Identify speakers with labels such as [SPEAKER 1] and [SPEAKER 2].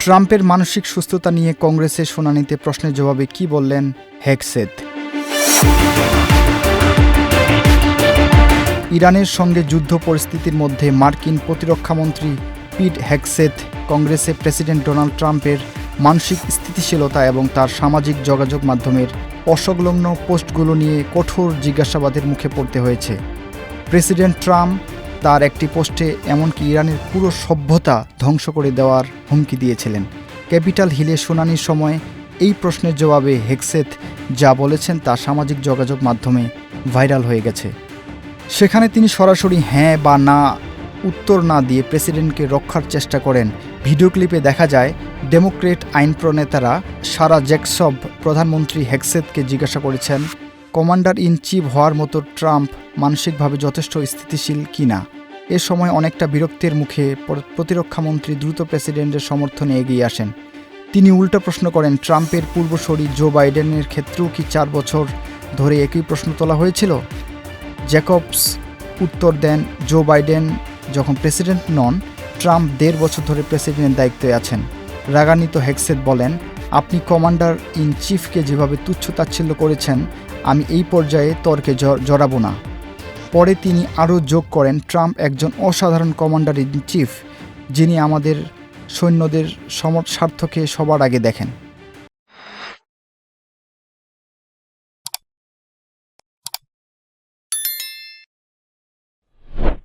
[SPEAKER 1] ট্রাম্পের মানসিক সুস্থতা নিয়ে কংগ্রেসে শুনানিতে প্রশ্নের জবাবে কী বললেন হেগসেথ। ইরানের সঙ্গে যুদ্ধ পরিস্থিতির মধ্যে মার্কিন প্রতিরক্ষামন্ত্রী পিট হেগসেথ কংগ্রেসে প্রেসিডেন্ট ডোনাল্ড ট্রাম্পের মানসিক স্থিতিশীলতা এবং তার সামাজিক যোগাযোগ মাধ্যমের অসংলগ্ন পোস্টগুলো নিয়ে কঠোর জিজ্ঞাসাবাদের মুখে পড়তে হয়েছে। প্রেসিডেন্ট ট্রাম্প তার একটি পোস্টে এমনকি ইরানের পুরো সভ্যতা ধ্বংস করে দেওয়ার হুমকি দিয়েছিলেন। ক্যাপিটাল হিলে শুনানির সময় এই প্রশ্নের জবাবে হেগসেথ যা বলেছেন তা সামাজিক যোগাযোগ মাধ্যমে ভাইরাল হয়ে গেছে। সেখানে তিনি সরাসরি হ্যাঁ বা না উত্তর না দিয়ে প্রেসিডেন্টকে রক্ষার চেষ্টা করেন। ভিডিও ক্লিপে দেখা যায় ডেমোক্রেট আইন প্রণেতারা সারা জ্যাকসব প্রধানমন্ত্রী হেগসেথকে জিজ্ঞাসা করেছেন কমান্ডার ইন চিফ হওয়ার মতো ট্রাম্প মানসিকভাবে যথেষ্ট স্থিতিশীল কিনা। এ সময় অনেকটা বিরক্তির মুখে প্রতিরক্ষামন্ত্রী দ্রুত প্রেসিডেন্টের সমর্থনে এগিয়ে আসেন। তিনি উল্টো প্রশ্ন করেন ট্রাম্পের পূর্বসূরি জো বাইডেনের ক্ষেত্রেও কি 4 বছর ধরে একই প্রশ্ন তোলা হয়েছিল। জ্যাকবস উত্তর দেন জো বাইডেন যখন প্রেসিডেন্ট নন, ট্রাম্প 1.5 বছর ধরে প্রেসিডেন্টের দায়িত্বে আছেন। রাগান্বিত হেগসেথ বলেন আপনি কমান্ডার ইন চিফকে যেভাবে তুচ্ছ-তাচ্ছিল্য করেছেন আমি এই পর্যায়ে তর্কে জড়াবো না। পরে তিনি আরও যোগ করেন ট্রাম্প একজন অসাধারণ কমান্ডার ইন চিফ যিনি আমাদের সৈন্যদের স্বার্থকে সবার আগে দেখেন।